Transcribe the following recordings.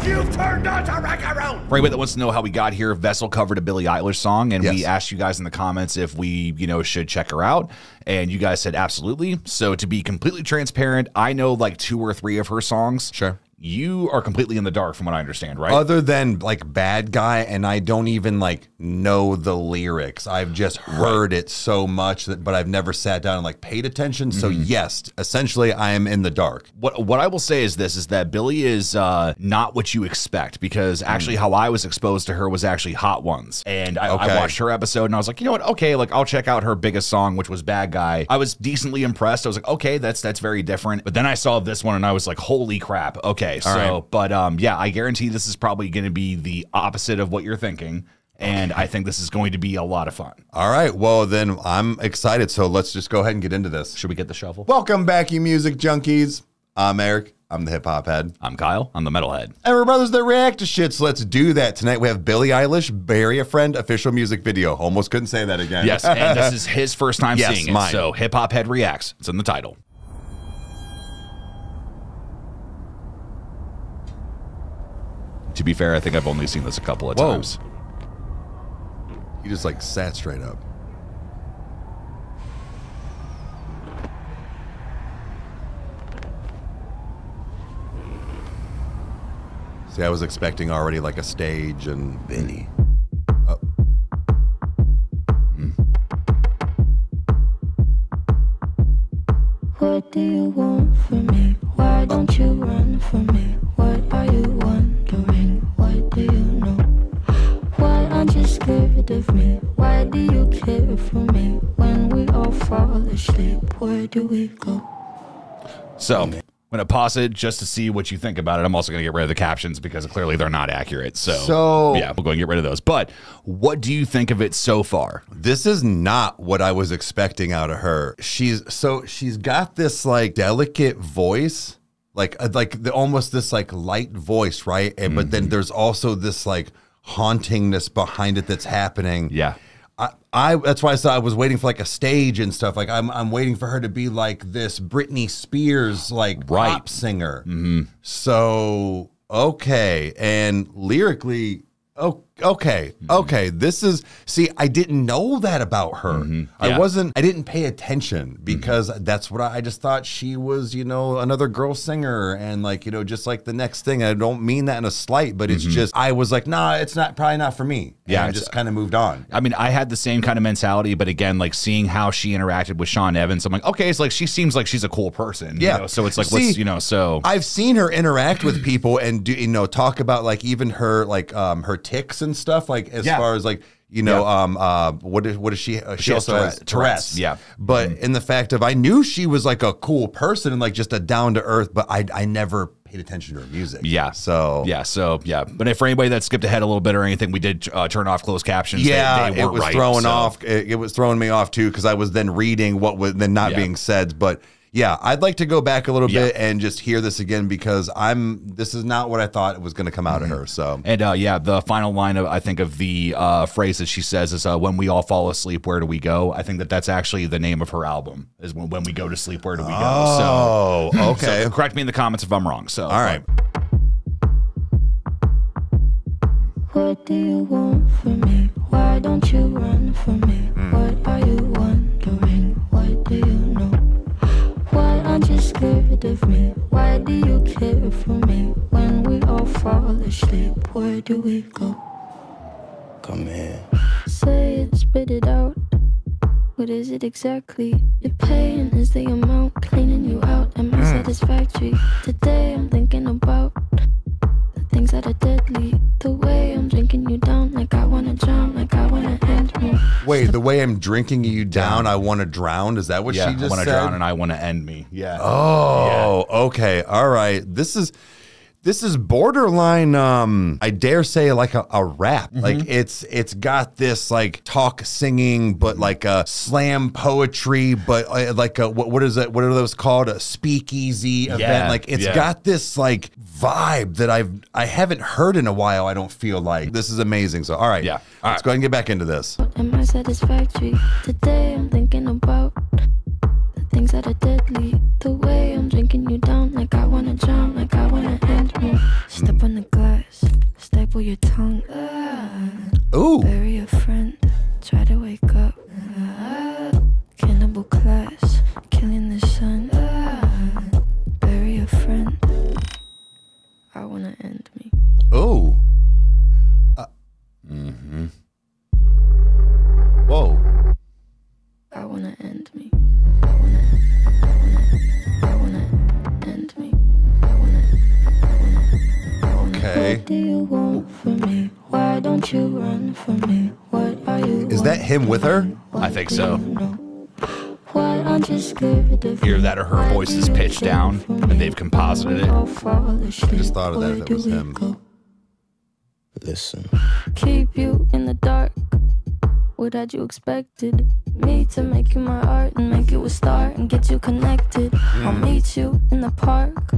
You've turned on to Rykerroad! For anybody that wants to know how we got here, Vessel covered a Billie Eilish song, and Yes. we asked you guys in the comments if we, should check her out, and you guys said absolutely. So to be completely transparent, I know like 2 or 3 of her songs. Sure. You are completely in the dark from what I understand, right? Other than like Bad Guy, and I don't even like know the lyrics. I've just heard it so much but I've never sat down and like paid attention. So yes, essentially I am in the dark. What I will say is this, is that Billie is not what you expect, because actually how I was exposed to her was actually Hot Ones. And I watched her episode and I was like, you know what? Okay, like I'll check out her biggest song, which was Bad Guy. I was decently impressed. I was like, okay, that's very different. But then I saw this one and I was like, holy crap. Okay. So, but yeah, I guarantee this is probably going to be the opposite of what you're thinking. And I think this is going to be a lot of fun. All right. Well, then I'm excited. So let's just go ahead and get into this. Should we get the shuffle? Welcome back, you music junkies. I'm Eric. I'm the hip hop head. I'm Kyle. I'm the metalhead. And we're brothers that react to shit. So let's do that. Tonight we have Billie Eilish, Bury a Friend official music video. Almost couldn't say that again. Yes. And this is his first time Yes, seeing it. mine. So Hip Hop Head reacts. It's in the title. To be fair, I think I've only seen this a couple of times. You just like sat straight up. See, I was expecting already like a stage and Benny. Oh. What do you want from me? Why don't you run from me? What are you wondering? What do you know? Why aren't you scared of me? Why do you care for me? When we all fall asleep, where do we go? So I'm going to pause it just to see what you think about it. I'm also going to get rid of the captions because clearly they're not accurate. So yeah, we'll go and get rid of those. But what do you think of it so far? This is not what I was expecting out of her. She's got this like delicate voice, almost this like light voice, right? And but then there's also this like hauntingness behind it that's happening. Yeah. That's why I said I was waiting for like a stage and stuff. Like I'm waiting for her to be like this Britney Spears like pop singer. So okay, and lyrically, okay. This is, see, I didn't know that about her. I didn't pay attention because that's what I just thought she was, another girl singer and like, just like the next thing. I don't mean that in a slight, but it's just, I was like, nah, it's probably not for me. Yeah. And I just kind of moved on. I mean, I had the same kind of mentality, but again, like seeing how she interacted with Sean Evans, I'm like, okay, it's like, she seems like she's a cool person. Yeah. So it's like, see, I've seen her interact with people and do, talk about like even her, like her tics and stuff, like as far as like, what is she? She also has Tourette's. Yeah. But in the fact of, I knew she was like a cool person and like just a down to earth, but I never paid attention to her music. Yeah. So yeah. But if for anybody that skipped ahead a little bit or anything, we did turn off closed captions. Yeah, they it were was right, throwing off. It was throwing me off too because I was then reading what was then not being said. But yeah, I'd like to go back a little bit and just hear this again because this is not what I thought it was going to come out of her. So and yeah, the final line of I think of the phrase that she says is when we all fall asleep, where do we go? I think that's actually the name of her album is when we go to sleep, where do we go? Oh, okay. So correct me in the comments if I'm wrong. So all right. What do you want from me? Why don't you run from me? What are you wondering? What do you know? Why aren't you scared of me? Why do you care for me? When we all fall asleep, where do we go? Come here. Say it, spit it out. What is it exactly? Your pain is the amount cleaning you out. Am I satisfactory? Today I'm thinking about the things that are deadly. The way I'm drinking you down, like I wanna drown, like I wanna end me. Wait, the way I'm drinking you down, I want to drown. Is that what she just said? I want to drown and I want to end me. Yeah. Oh, okay. All right. This is borderline, I dare say like a rap. Like it's got this like talk singing, but like a slam poetry, but like a, what is it? What are those called? A speakeasy event. Like it's got this like vibe that I haven't heard in a while. I don't feel like this is amazing. So, all right. Yeah. Let's go ahead and get back into this. Am I satisfactory? Today I'm thinking about the things that are deadly. The way I'm drinking you down, like I wanna drown, like I wanna end me. Step on the glass. Staple your tongue. Ooh. Bury a friend. Try to wake up. Cannibal class. Killing the sun. Bury a friend. I wanna end me. Ooh. Whoa. I wanna end me. I wanna end me. I wanna. Okay. What do you want from me? Why don't you run from me? What are you? Is that him with her? I think so. Why aren't you scared of Either that or her voice is pitched down and they've composited it. I just thought of that if it was him. Listen. Keep you in the dark. What had you expected? Me to make you my art and make you a star and get you connected. I'll meet you in the park.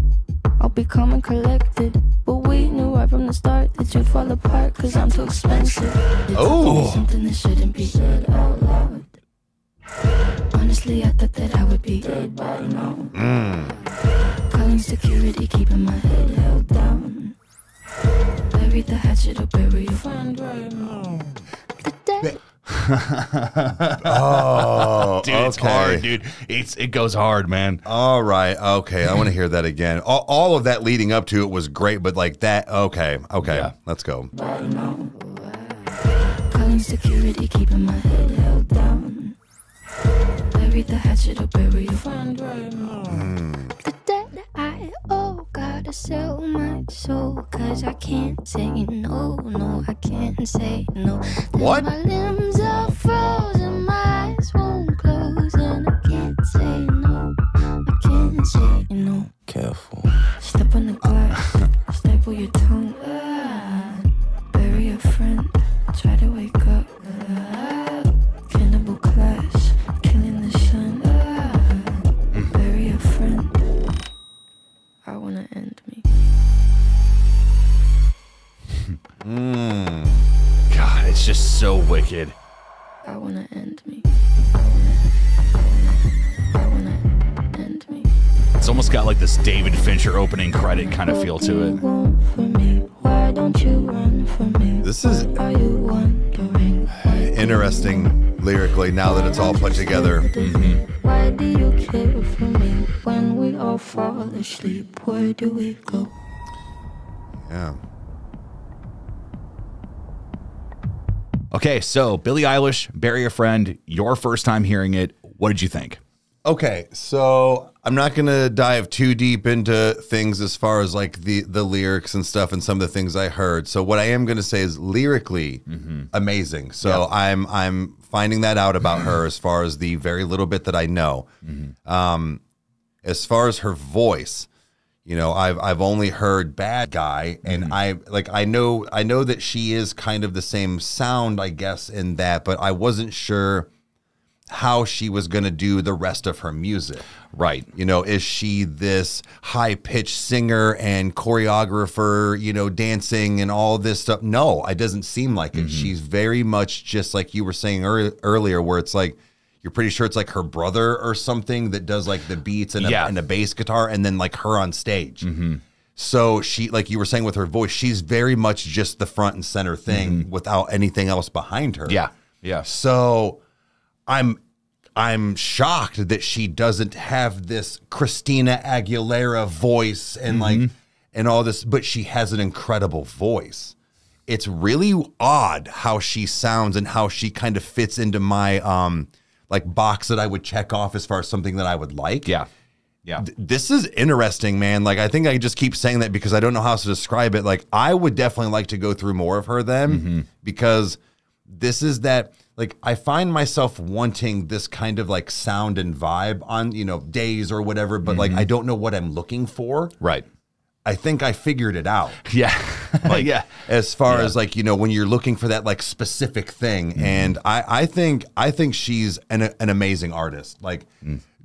I'll be calm and collected. But we knew right from the start that you'd fall apart, cause I'm too expensive. Oh. Something that shouldn't be said out loud. Honestly, I thought that I would be dead by now. Calling security, keeping my head held down. Bury the hatchet or bury your friend right now. The dead. Oh, Dude, it's hard, dude. It goes hard, man. All right. Okay. I want to hear that again. All of that leading up to it was great, but like that. Okay. Yeah. Let's go. Calling security, keeping my head held down. Bury the hatchet or bury your friend right now. The debt I owe, gotta sell my soul, cause I can't say no, I can't say no. What? My limbs are frozen, my eyes won't close, and I can't say no, I can't say no. Careful. Step on the glass, staple your tongue. Bury a friend, try to wake up. Cannibal class, killing the sun. Bury a friend. I wanna end me. God, it's just so wicked. I wanna end me. I wanna end me. It's almost got like this David Fincher opening credit kind of feel to it. Why don't you run from me? This is Are you wondering? interesting lyrically now that it's all put together. Why do you care for me when we all fall asleep? Where do we go? Yeah. Okay, so Billie Eilish, Bury a Friend, your first time hearing it. What did you think? Okay, so I'm not going to dive too deep into things as far as like the lyrics and stuff and some of the things I heard. So what I am going to say is lyrically amazing. So I'm finding that out about her as far as the very little bit that I know. As far as her voice, you know, I've only heard Bad Guy, and I know that she is kind of the same sound, I guess, in that, but I wasn't sure how she was going to do the rest of her music. Right. You know, is she this high-pitched singer and choreographer, you know, dancing and all this stuff? No, it doesn't seem like it. She's very much just like you were saying earlier, where it's like, you're pretty sure it's like her brother or something that does like the beats and a bass guitar, and then like her on stage. So she, like you were saying with her voice, she's very much just the front and center thing without anything else behind her. Yeah. Yeah. So I'm shocked that she doesn't have this Christina Aguilera voice and like and all this, but she has an incredible voice. It's really odd how she sounds and how she kind of fits into my like box that I would check off as far as something that I would like. Yeah. Yeah. This is interesting, man. Like, I think I just keep saying that because I don't know how else to describe it. Like, I would definitely like to go through more of her then, because this is that, like, I find myself wanting this kind of like sound and vibe on, you know, days or whatever, but like, I don't know what I'm looking for. Right. I think I figured it out. Yeah. Like, yeah. as far as like, you know, when you're looking for that like specific thing. And I think she's an amazing artist. Like,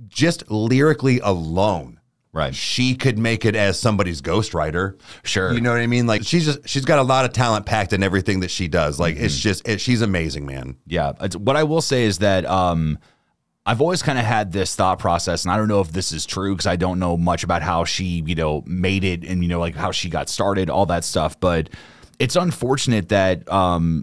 just lyrically alone, Right. she could make it as somebody's ghostwriter. Sure. You know what I mean? Like, she's got a lot of talent packed in everything that she does. Like, it's just, she's amazing, man. Yeah. What I will say is that I've always kind of had this thought process, and I don't know if this is true because I don't know much about how she, you know, made it and, you know, like how she got started, all that stuff. But it's unfortunate that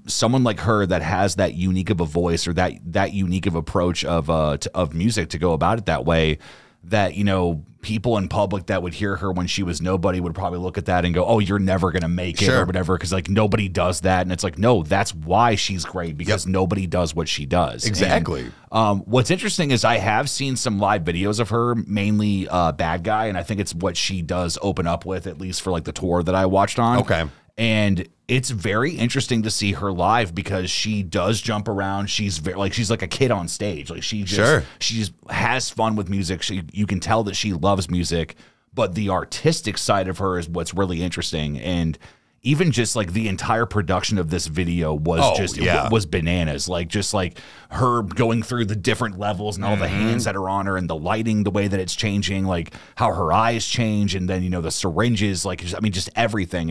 someone like her that has that unique of a voice or that unique of approach of music to go about it that way, that, you know, people in public that would hear her when she was nobody would probably look at that and go, oh, you're never going to make it or whatever, because like nobody does that. And it's like, no, that's why she's great, because nobody does what she does. Exactly. And, what's interesting is I have seen some live videos of her, mainly Bad Guy, and I think it's what she does open up with, at least for like the tour that I watched on. Okay. And it's very interesting to see her live because she does jump around. She's very, she's like a kid on stage. Like she just has fun with music. You can tell that she loves music, but the artistic side of her is what's really interesting. And even just like the entire production of this video was it was bananas. Like just like her going through the different levels and all the hands that are on her and the lighting, the way that it's changing, like how her eyes change, and then, you know, the syringes, like, I mean, just everything.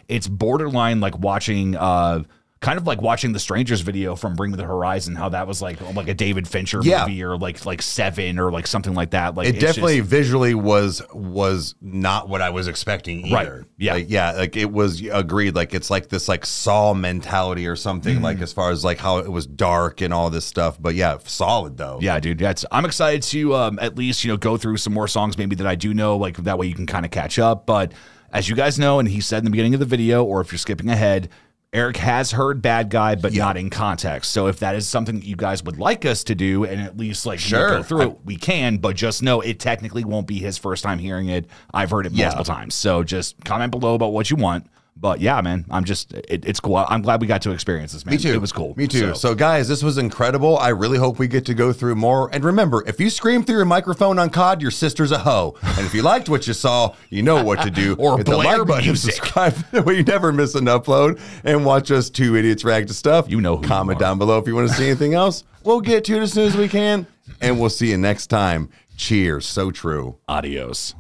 It's borderline like watching kind of like watching the Strangers video from Bring Me the Horizon, how that was like a David Fincher movie, or like Seven or like something like that. Like it definitely visually was not what I was expecting either. Right. Yeah. Like it was agreed. Like it's like this like Saw mentality or something, like as far as like how it was dark and all this stuff. But yeah, solid though. Yeah, dude. I'm excited to at least, you know, go through some more songs maybe that I do know, like that way you can kind of catch up. But as you guys know, and he said in the beginning of the video, or if you're skipping ahead, Eric has heard Bad Guy, but not in context. So if that is something that you guys would like us to do and at least like go through it, we can, but just know it technically won't be his first time hearing it. I've heard it multiple times. So just comment below about what you want. But yeah, man, it's cool. I'm glad we got to experience this, man. Me too. It was cool. Me too. So guys, this was incredible. I really hope we get to go through more. And remember, if you scream through your microphone on COD, your sister's a hoe. And if you liked what you saw, you know what to do. Or hit the like button and subscribe so you never miss an upload. And watch us two idiots react to stuff. You know who Comment down below if you want to see anything else. We'll get to it as soon as we can. And we'll see you next time. Cheers. So true. Adios.